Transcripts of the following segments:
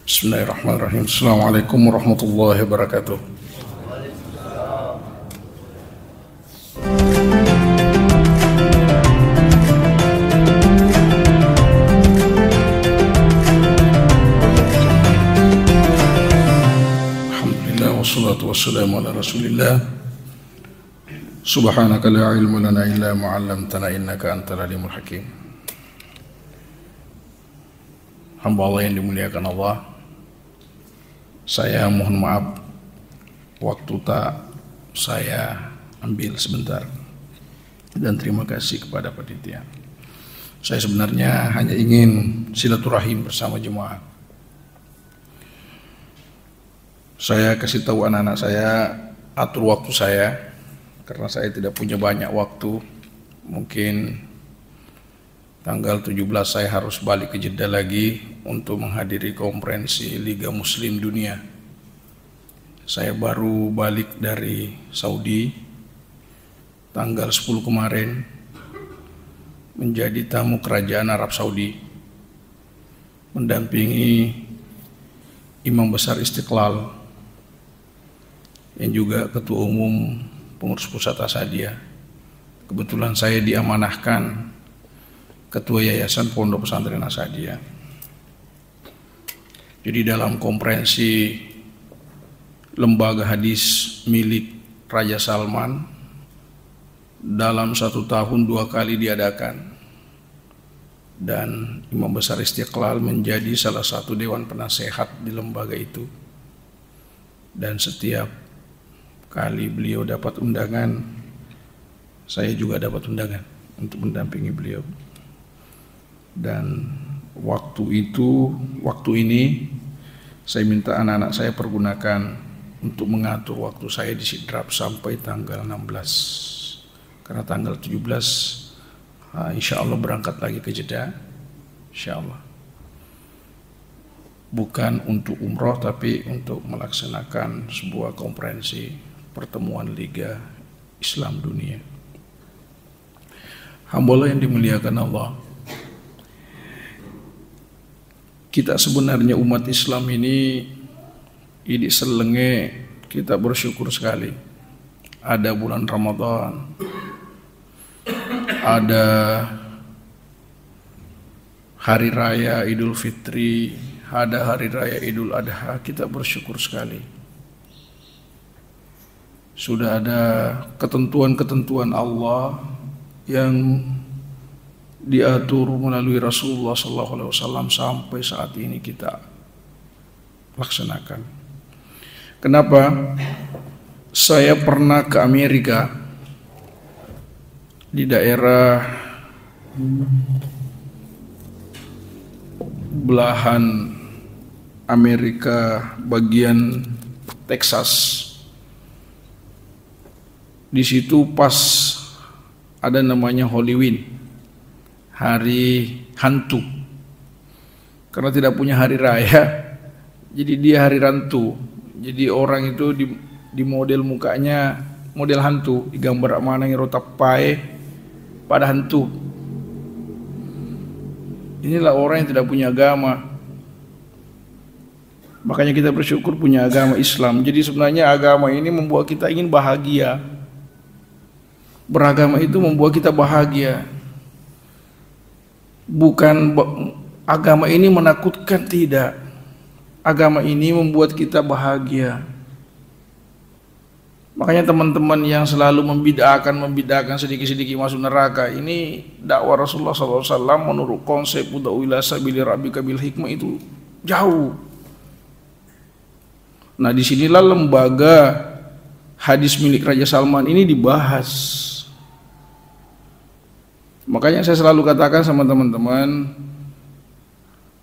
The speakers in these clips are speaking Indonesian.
Bismillahirrahmanirrahim. Assalamualaikum warahmatullahi wabarakatuh. Alhamdulillah wassalatu wassalamu ala Rasulillah. Subhanaka la ilma lana illa ma 'allamtana innaka antal alimul hakim. Hamba Allah yang dimuliakan Allah, saya mohon maaf waktu tak saya ambil sebentar, dan terima kasih kepada panitia. Saya sebenarnya hanya ingin silaturahim bersama jemaah. Saya kasih tahu anak-anak saya atur waktu saya, karena saya tidak punya banyak waktu. Mungkin tanggal 17 saya harus balik ke Jeddah lagi untuk menghadiri konferensi Liga Muslim Dunia. Saya baru balik dari Saudi tanggal 10 kemarin menjadi tamu kerajaan Arab Saudi, mendampingi Imam Besar Istiqlal yang juga Ketua Umum Pengurus Pusat Asadiyah. Kebetulan saya diamanahkan Ketua Yayasan Pondok Pesantren Asadiyah. Jadi dalam konferensi lembaga hadis milik Raja Salman, dalam 1 tahun 2 kali diadakan, dan Imam Besar Istiqlal menjadi salah satu dewan penasehat di lembaga itu. Dan setiap kali beliau dapat undangan, saya juga dapat undangan untuk mendampingi beliau. Dan waktu ini saya minta anak-anak saya pergunakan untuk mengatur waktu saya di Sidrap sampai tanggal 16, karena tanggal 17 insya Allah berangkat lagi ke Jeddah, insya Allah, bukan untuk umroh tapi untuk melaksanakan sebuah konferensi pertemuan Liga Islam Dunia. Hamba Allah yang dimuliakan Allah, kita sebenarnya umat Islam ini selenge kita bersyukur sekali. Ada bulan Ramadan, ada hari raya Idul Fitri, ada hari raya Idul Adha, kita bersyukur sekali. Sudah ada ketentuan-ketentuan Allah yang diatur melalui Rasulullah SAW sampai saat ini kita laksanakan. Kenapa? Saya pernah ke Amerika, di daerah belahan Amerika bagian Texas. Di situ pas ada namanya Halloween, hari hantu, karena tidak punya hari raya, jadi dia hari hantu. Jadi orang itu di model mukanya model hantu, digambar mana yang rotapai pada hantu. Inilah orang yang tidak punya agama. Makanya kita bersyukur punya agama Islam. Jadi sebenarnya agama ini membuat kita ingin bahagia. Beragama itu membuat kita bahagia. Bukan agama ini menakutkan, tidak. Agama ini membuat kita bahagia. Makanya teman-teman yang selalu membid'ahkan sedikit-sedikit masuk neraka, ini dakwah Rasulullah SAW menurut konsep ud'u ila sabili rabbika bil hikmah itu jauh. Nah, disinilah lembaga hadis milik Raja Salman ini dibahas. Makanya saya selalu katakan sama teman-teman,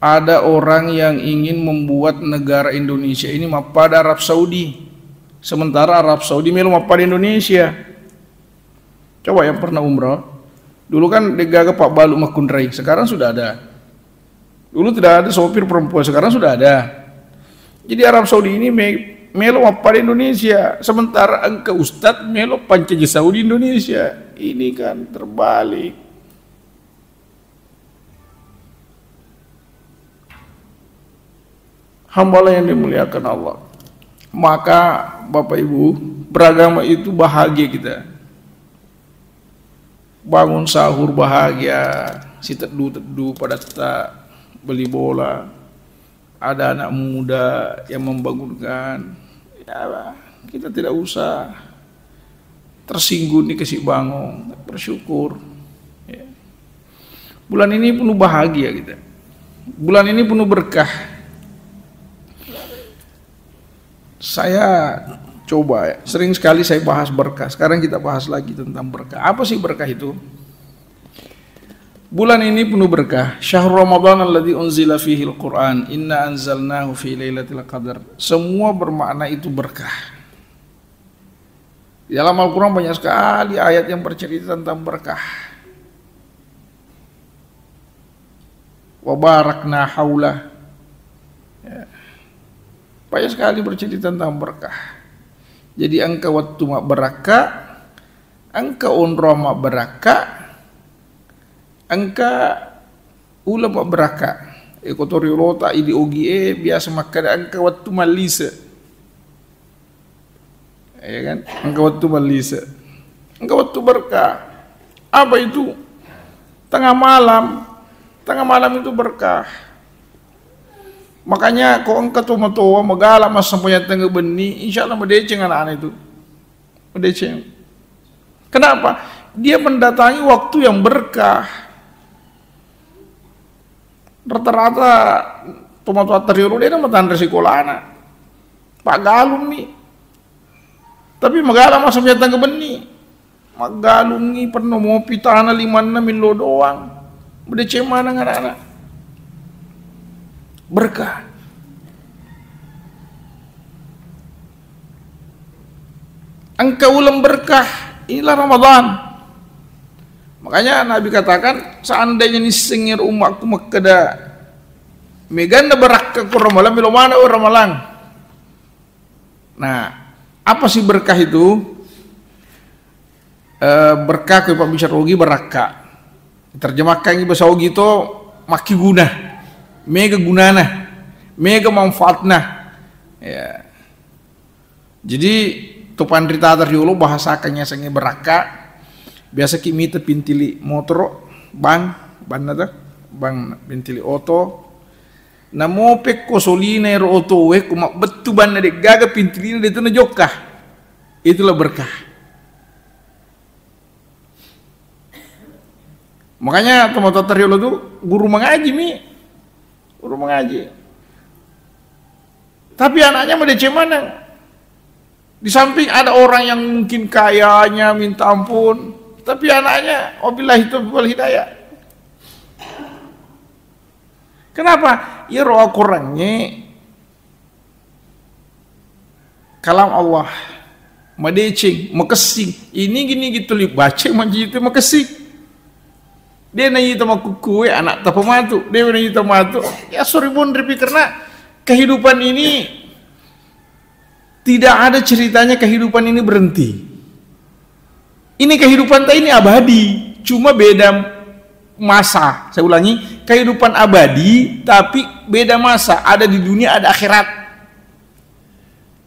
ada orang yang ingin membuat negara Indonesia ini mapada Arab Saudi, sementara Arab Saudi melu mapada Indonesia. Coba yang pernah umrah, dulu kan degaga Pak Balu Makundrai, sekarang sudah ada. Dulu tidak ada sopir perempuan, sekarang sudah ada. Jadi Arab Saudi ini melu mapada Indonesia, sementara engkau Ustadz melu pancaji Saudi Indonesia. Ini kan terbalik. Hambalah yang dimuliakan Allah. Maka Bapak Ibu, beragama itu bahagia kita. Bangun sahur bahagia, si teduh pada tak beli bola. Ada anak muda yang membangunkan. Ya, kita tidak usah tersinggung dikasih bangun, bersyukur. Ya. Bulan ini penuh bahagia kita. Bulan ini penuh berkah. Saya coba, sering sekali saya bahas berkah. Sekarang kita bahas lagi tentang berkah. Apa sih berkah itu? Bulan ini penuh berkah. Syahrul Ramadan alladzi unzila fihi al-Qur'an, inna anzalnahu fi lailatul qadar. Semua bermakna itu berkah. Di dalam Al-Quran banyak sekali ayat yang bercerita tentang berkah. Wa barakna haulah. Ya. Banyak sekali bercerita tentang berkah. Jadi angka waktu mak beraka, angka unra mak beraka, angka ulama beraka. Ekotori rota idi ogie biasa makan angka waktu malisa. Ya kan? Angka waktu malisa. Angka waktu berkah. Apa itu? Tengah malam. Tengah malam itu berkah. Makanya kau angkat tua megala mas sampai tengah benih, insya Allah mendeceng anak-anak itu, mendeceng. Kenapa? Dia mendatangi waktu yang berkah. Rata-rata tua teriuru dia nama tanda sekolah anak, Pak Galung nih. Tapi megala mas sampai tengah benih, Magalung nih pernah mau pitana 5-6 milo doang, mendeceng mana anak-anak. Berkah. Angka ulang berkah, inilah Ramadan. Makanya Nabi katakan, seandainya ni sengir umatku makada meganda berkah ku Ramadan bila mana Ramadan. Nah, apa sih berkah itu? Berkah ku Pak Bisarogi berkah. Terjemahkan ini bahasa Ogi itu maki guna. Mega gunana, mega manfaatna. Ya. Jadi topan rita tariolo bahasakannya sange beraka. Biasa kimi pintili motor, bang nata, bang pintili oto. Namo pek kosolina ero oto we kuma betu ban de gaga pintili de tuna jokah. Itulah berkah. Makanya teman-teman tariolo tuh guru mengaji guru mengaji. Tapi anaknya mendece mana? Di samping ada orang yang mungkin kayanya minta ampun, tapi anaknya wabillahi taufiq wal hidayah. Kenapa? Ya roh kurangnya kalam Allah madecing, makesing. Ini gini gitu li baca manji itu makesing. Dia nanya sama kuku, anak tak pematu. Dia nanya sama matu. Ya sorry bon, karena kehidupan ini tidak ada ceritanya kehidupan ini berhenti. Ini kehidupan ini abadi, cuma beda masa. Saya ulangi, kehidupan abadi tapi beda masa. Ada di dunia, ada akhirat.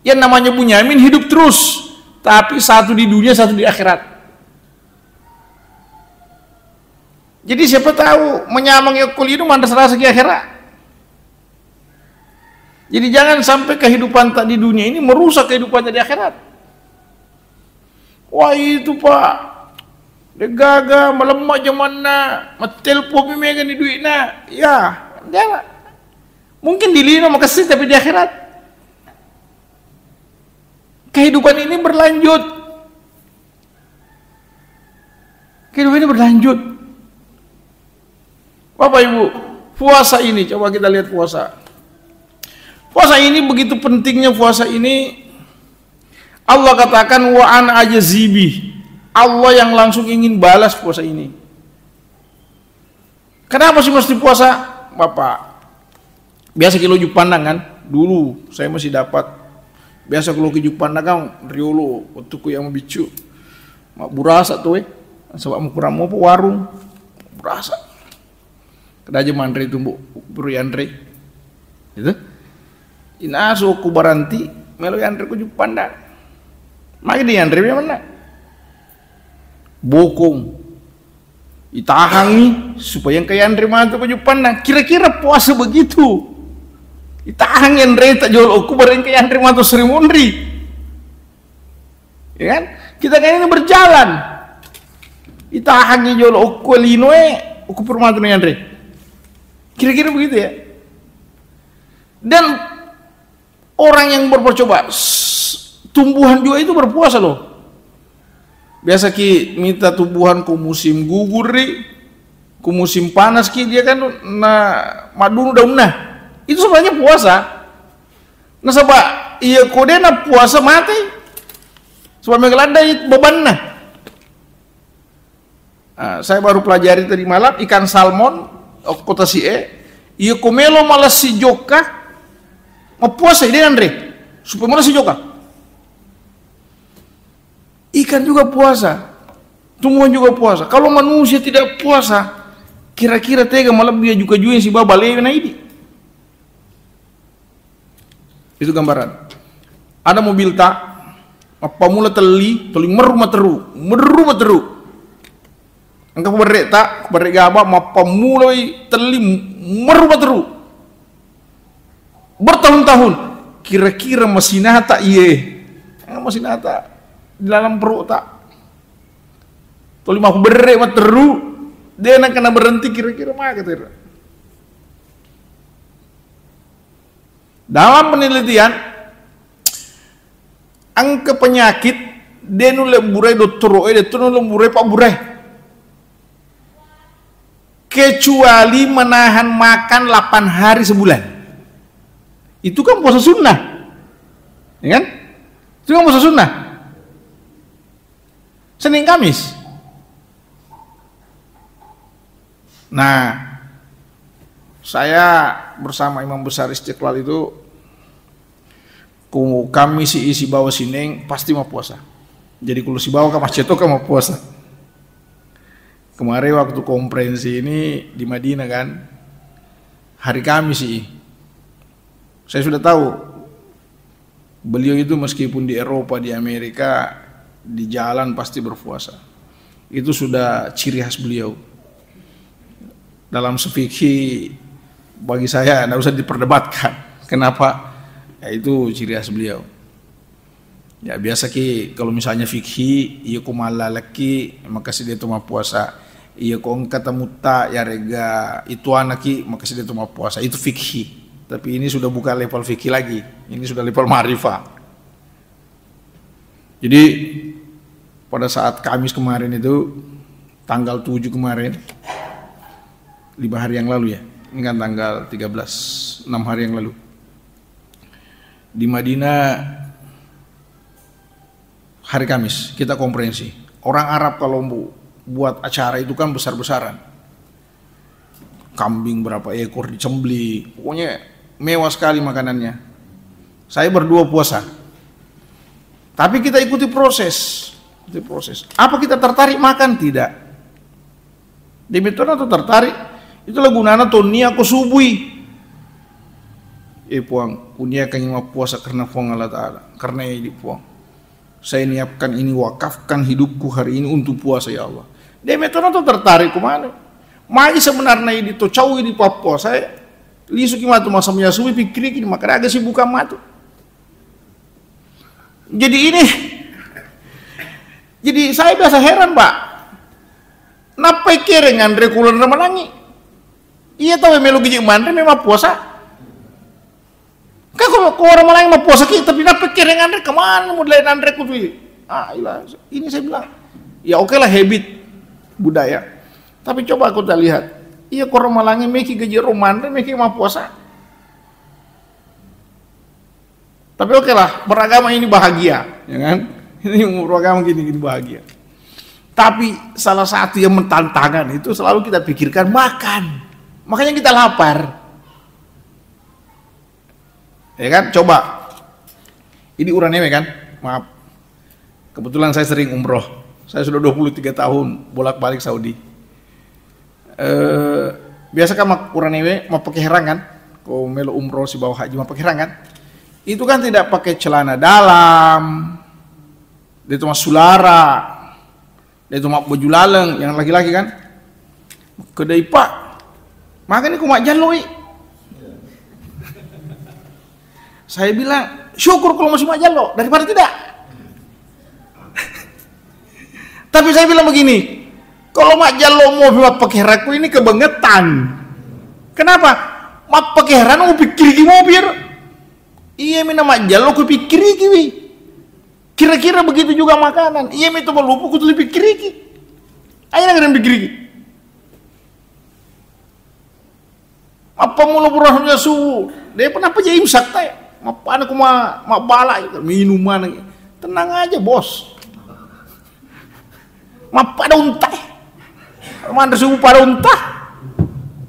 Yang namanya Bunyamin hidup terus, tapi satu di dunia, satu di akhirat. Jadi siapa tahu menyamang yakul itu mandas rasa ke akhirat. Jadi jangan sampai kehidupan tak di dunia ini merusak kehidupan di akhirat. Wah itu Pak, dia gagal melemak jamanna, metelpon memegang di duitnya. Ya, jangan. Mungkin di lino makasih tapi di akhirat. Kehidupan ini berlanjut. Kehidupan ini berlanjut. Bapak Ibu, puasa ini, coba kita lihat puasa. Puasa ini begitu pentingnya puasa ini. Allah katakan wa an ajazibi. Allah yang langsung ingin balas puasa ini. Kenapa sih mesti puasa? Bapak, biasa kilo pandang kan? Dulu saya masih dapat. Biasa kalau keju pandang kan riolo, waktu ku yang bicu. Mak burasa tuh sebab mau kurang mau warung. Burasa. Kada aja mandre tumbuh buru Andre. Itu. Inaso ku baranti melo Yandre ku Jupanda. Maki di Yandre mana? Bokong. Itahangi supaya yang ke Yandre mantu ku Jupanda. Kira-kira puasa begitu. Itahang Yandre tak jual aku bareng ke Yandre mantu Sri Mundri. Ya kan? Kita kan ini berjalan. Itahangi jual aku linoe, aku permantu Yandre. Kira-kira begitu ya. Dan orang yang bercoba, tumbuhan juga itu berpuasa loh. Biasa ki minta tumbuhan ku musim gugur ku musim panas ki dia kan na madunu daunna. Itu sebenarnya puasa. Nah sebab iya kode na puasa mati. Sebab mengeladai bebanna. Saya baru pelajari tadi malam ikan salmon kota sie. Iya komelo malas si joka. Mau puasa ini Andre supaya mana si joka ikan juga puasa, tumbuhan juga puasa. Kalau manusia tidak puasa, kira-kira tega malah dia juga yang si baba lewena ini. Itu gambaran. Ada mobil tak apa mula teli meru materu angka kubarek tak kubarek gaba apa mulai teli meru materu bertahun-tahun, kira-kira masih nata iye, masih nata di dalam perut tak. Toli mau berek materu, dia nak kena berhenti kira-kira mah kata. Dalam penelitian, angka penyakit dia nule burai dokter, dia nule burai pak burai, kecuali menahan makan 8 hari sebulan. Itu kan puasa sunnah, ya kan? Itu kan puasa sunnah. Senin Kamis. Nah, saya bersama Imam Besar Istiqlal itu, kami si bawa sineng pasti mau puasa. Jadi kalau si bawa ke masjid itu kan mau puasa. Kemarin waktu konferensi ini di Madinah kan, hari Kamis sih. Saya sudah tahu beliau itu meskipun di Eropa, di Amerika, di jalan pasti berpuasa. Itu sudah ciri khas beliau. Dalam fikih bagi saya tidak usah diperdebatkan. Kenapa? Ya itu ciri khas beliau. Ya biasa ki kalau misalnya fikih, iya kumala laki maka dia tu mau puasa. Iya kong kata mutta ya rega itu anaki maka dia tu mau puasa. Itu fikih. Tapi ini sudah bukan level fikih lagi, ini sudah level ma'rifah. Jadi pada saat Kamis kemarin itu, tanggal 7 kemarin, 5 hari yang lalu ya, ini kan tanggal 13, 6 hari yang lalu. Di Madinah, hari Kamis, kita konferensi. Orang Arab kalau buat acara itu kan besar-besaran. Kambing berapa ekor dicembeli, pokoknya mewah sekali makanannya. Saya berdua puasa. Tapi kita ikuti proses. Apa kita tertarik makan? Tidak. Demikian atau tertarik? Itulah gunanya tonia aku subui. Puang, punya kan yang puasa karena puang Allah Ta'ala. Karena ini puang. Saya niatkan ini, wakafkan hidupku hari ini untuk puasa ya Allah. Demikian atau tertarik kemana? Mari sebenarnya ini to cawi di Papua saya lisu kimatu masa menyasui pikir ini maka agak sih buka matu. Jadi saya biasa heran Pak. Napa kira ngandre kulon remanangi? Iya tahu melu gigi mandre memang puasa. Kan kalau orang malang mau puasa kita tapi napa kira ngandre kemana mulai ngandre kudu? Ilah ini saya bilang. Ya oke lah habit budaya. Tapi coba aku tak lihat, iya korang malangi meki gaji roman, meki mau puasa. Tapi oke lah, beragama ini bahagia, ya kan? Ini beragama gini bahagia. Tapi salah satu yang mentantangan itu selalu kita pikirkan makan, makanya kita lapar. Ya kan? Coba, ini uranewe kan? Maaf, kebetulan saya sering umroh, saya sudah 23 tahun bolak-balik Saudi. Biasa kan mak uranewe mau pakai herang kan, kau melo umroh si bawa haji mau pakai herang kan, itu kan tidak pakai celana dalam, dia cuma sulara, dia cuma baju laleng, yang laki-laki kan, kedai pak, makanya aku mak jaloi. Saya bilang, syukur kalau masih mak jalo, daripada tidak. Tapi saya bilang begini, kalau mak jalo mau pakai raku ini kebangetan. Kenapa? Mak pakai heran mau pikir mau biar. Iya mina mak jalo ku pikir kiwi. Kira-kira begitu juga makanan. Iya mi to lupa ku tuh pikir iki. Ayo nang pikir iki. Apa mulu purahnya su? Dia pernah aja imsak teh. Apa aku mak bala minuman. Tenang aja bos. Mak pada untah. Mana suhu pada untah.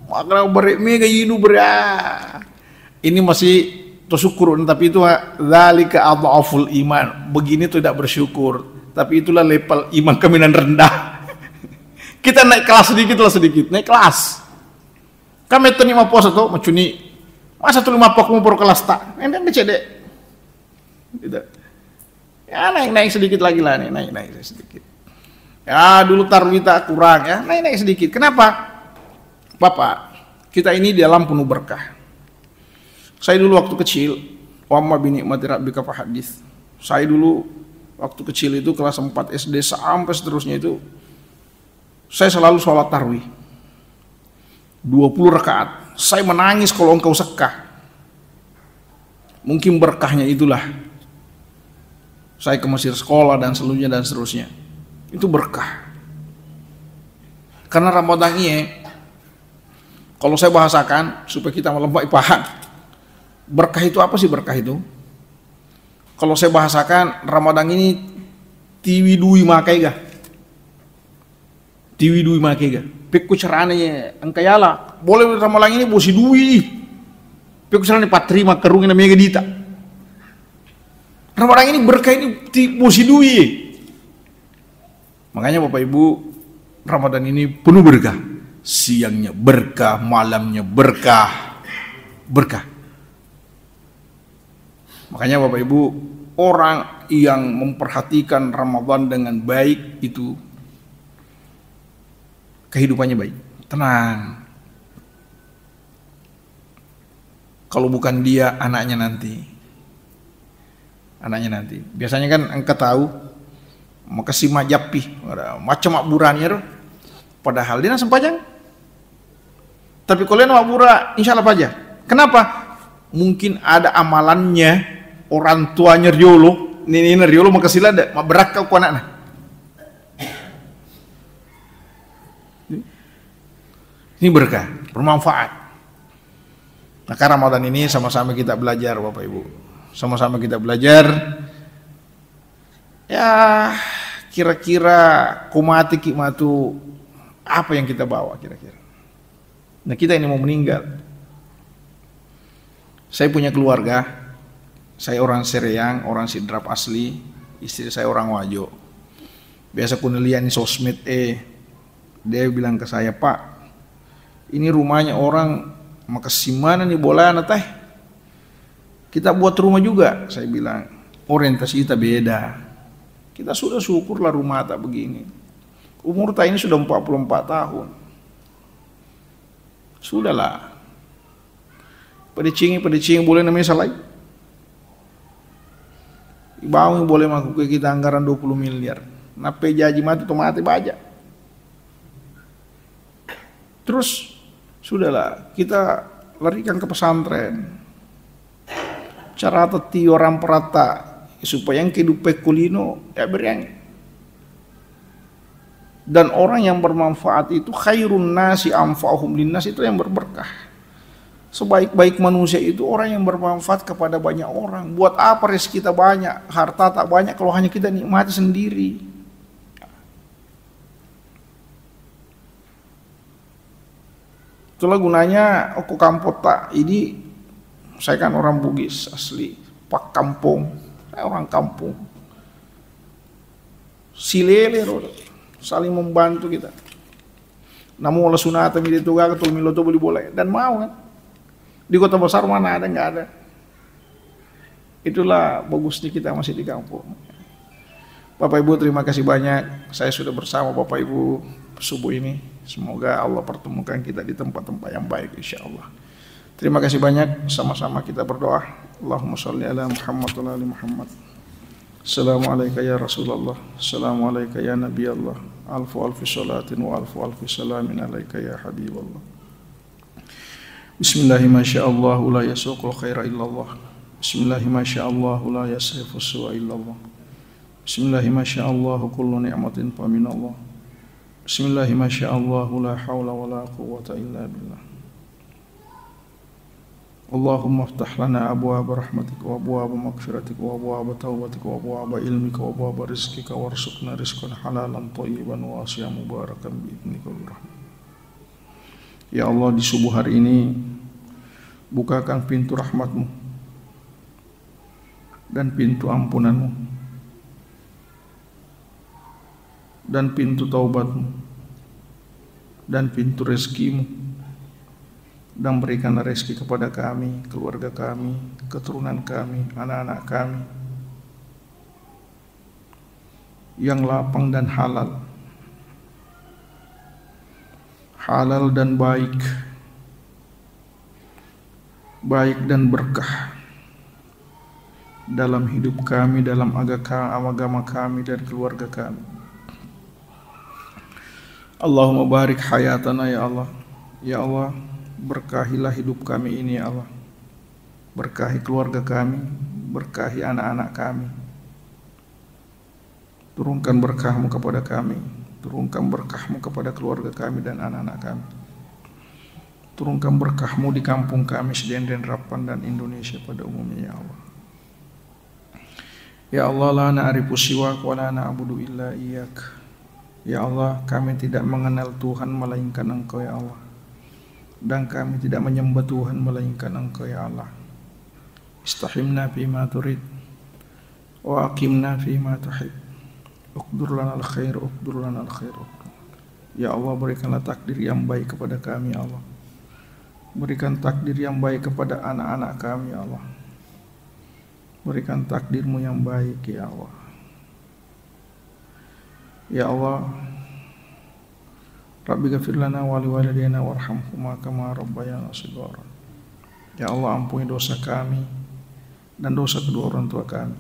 Maka beri mega yinu berat. Ini masih syukur, tapi itu dzalika adhaful iman. Begini tidak bersyukur, tapi itulah level iman kami yang rendah. Kita naik kelas sedikit lah sedikit, naik kelas. Kami terima puasa tuh macuni. Masa tuh 5 pok mau kelas tak? Enten becedek. Gitu. Ya naik sedikit lagi lah nih, naik sedikit. Ya dulu tarwita kurang ya, naik sedikit. Kenapa? Bapak, kita ini di alam penuh berkah. Saya dulu waktu kecil, wa amma bi ni'mati rabbika fahadits. Saya dulu waktu kecil itu kelas 4 SD sampai seterusnya itu saya selalu sholat tarawih 20 rakaat. Saya menangis kalau engkau sekah. Mungkin berkahnya itulah saya ke Mesir sekolah dan seterusnya. Itu berkah. Karena Ramadan ini kalau saya bahasakan supaya kita lebih paham. Berkah itu apa sih berkah itu? Kalau saya bahasakan Ramadan ini tiwidui makai ga? Tiwidui makai ga? Pikku caranya angkayala. Boleh Ramadan ini bosi dui. Pikku caranya patrima kerungin namanya dita. Ramadan ini berkah ini bosi dui. Makanya Bapak Ibu, Ramadan ini penuh berkah. Siangnya berkah, malamnya berkah. Berkah. Makanya Bapak Ibu, orang yang memperhatikan Ramadan dengan baik itu kehidupannya baik, tenang. Kalau bukan dia, anaknya nanti. Biasanya kan engkau tahu, makasih majapi, macam makburannya, padahal dia sempajang. Tapi kalau dia makbura, insya Allah aja. Kenapa? Mungkin ada amalannya. Orang tuanya riolo, ini riolo makasih ada, berak kau anak. Ini berkah, bermanfaat. Maka Ramadan ini sama-sama kita belajar Bapak Ibu. Sama-sama kita belajar. Ya, kira-kira kumati kikmatu apa yang kita bawa kira-kira. Nah, kita ini mau meninggal. Saya punya keluarga. Saya orang Sereang, orang Sidrap asli, istri saya orang Wajo. Biasa kunelian di sosmed dia bilang ke saya, Pak, ini rumahnya orang makasih mana nih bola teh? Kita buat rumah juga. Saya bilang, orientasi kita beda. Kita sudah syukurlah rumah tak begini. Umur tak ini sudah 44 tahun. Sudahlah. Pedicing boleh namanya salah. Bawang boleh masuk ke kita anggaran 20 miliar. Nape jaji mati tomate baja. Terus sudahlah kita larikan ke pesantren. Cara teti orang perata supaya yang kehidupan kulino ya beriang. Dan orang yang bermanfaat itu khairun nasi anfa'uhum linnas, itu yang berberkah. Sebaik-baik manusia itu orang yang bermanfaat kepada banyak orang. Buat apa rezeki kita banyak, harta tak banyak kalau hanya kita nikmati sendiri. Itulah gunanya aku kampot tak. Ini saya kan orang Bugis asli, pak kampung. Saya orang kampung. Silele saling membantu kita. Namun oleh sunata mi dituga ketul miloto boleh dan mau kan. Di kota besar mana ada, nggak ada. Itulah bagusnya kita masih di kampung. Bapak Ibu terima kasih banyak. Saya sudah bersama Bapak Ibu subuh ini. Semoga Allah pertemukan kita di tempat-tempat yang baik insya-Allah. Terima kasih banyak. Sama-sama kita berdoa. Allahumma sholli ala Muhammad wa ali Muhammad. Assalamualaikum ya Rasulullah. Assalamualaikum ya Nabi Allah. Alfu salatin wa alfu salamin alaika ya Habiballah. Bismillahirrahmanirrahim. La yasuqul khaira illallah. Bismillahirrahmanirrahim. La yasrifu su'a illallah. Bismillahirrahmanirrahim. Kullu ni'matin fa minallah. Bismillahirrahmanirrahim. La hawla wa la quwwata illa billah. Allahumma aftah lana abwaaba rahmatika wa abwaaba maghfiratika wa abwaaba taubatika wa abwaaba ilmika wa abwaaba rizqika warzuqna rizqan halalan thayyiban wasi'an mubarakan bi'idnika wa rahmat. Ya Allah, di subuh hari ini bukakan pintu rahmat-Mu dan pintu ampunan-Mu dan pintu taubat-Mu dan pintu rezeki-Mu, dan berikanlah rezeki kepada kami, keluarga kami, keturunan kami, anak-anak kami yang lapang dan halal, halal dan baik, baik dan berkah dalam hidup kami, dalam agama kami dan keluarga kami. Allahumma barik hayatana ya Allah. Ya Allah, berkahilah hidup kami ini ya Allah. Berkahi keluarga kami, berkahi anak-anak kami. Turunkan berkah-Mu kepada kami, turunkan berkah-Mu kepada keluarga kami dan anak-anak kami. Turunkan berkah-Mu di kampung kami, Sedian dan Rapan dan Indonesia pada umumnya ya Allah. Ya Allah, la na'rifu siwak wa la na'budu illa iyyak. Ya Allah, kami tidak mengenal Tuhan melainkan Engkau ya Allah, dan kami tidak menyembah Tuhan melainkan Engkau ya Allah. Istahimna fima turid wa aqimna fima tuhib. Uqdur lana al-khair, uqdur lana al-khair. Ya Allah, berikanlah takdir yang baik kepada kami ya Allah. Berikan takdir yang baik kepada anak-anak kami ya Allah. Berikan takdir-Mu yang baik ya Allah. Ya Allah, Rabbi ghafir lana wa liwalidayna warhamhuma kama rabbayana shighara. Ya Allah, ampuni dosa kami dan dosa kedua orang tua kami.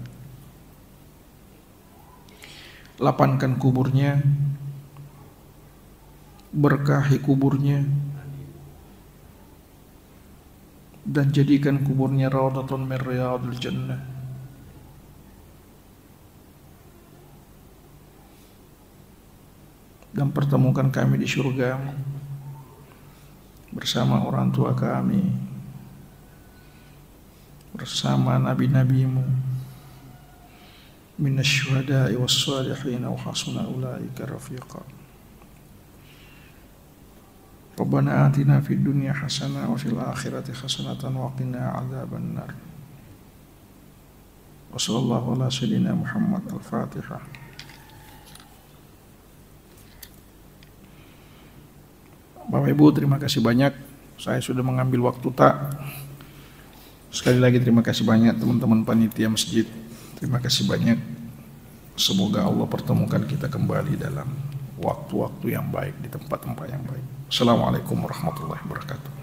Lapangkan kuburnya, berkahi kuburnya, dan jadikan kuburnya raudhatun min riyadil jannah. Dan pertemukan kami di surga-Mu bersama orang tua kami, bersama nabi-nabi-Mu, minasy syuhada'i was-shalihin wa hasuna ulaika rafiqa. Rabbana atina fid dunya hasanah wa fil akhirati hasanatan wa qina adzabannar. Wa sallallahu ala sayyidina Muhammad. Al-Fatihah. Bapak Ibu terima kasih banyak. Saya sudah mengambil waktu tak. Sekali lagi terima kasih banyak teman-teman panitia masjid. Terima kasih banyak. Semoga Allah pertemukan kita kembali dalam waktu-waktu yang baik, di tempat-tempat yang baik. Assalamualaikum warahmatullahi wabarakatuh.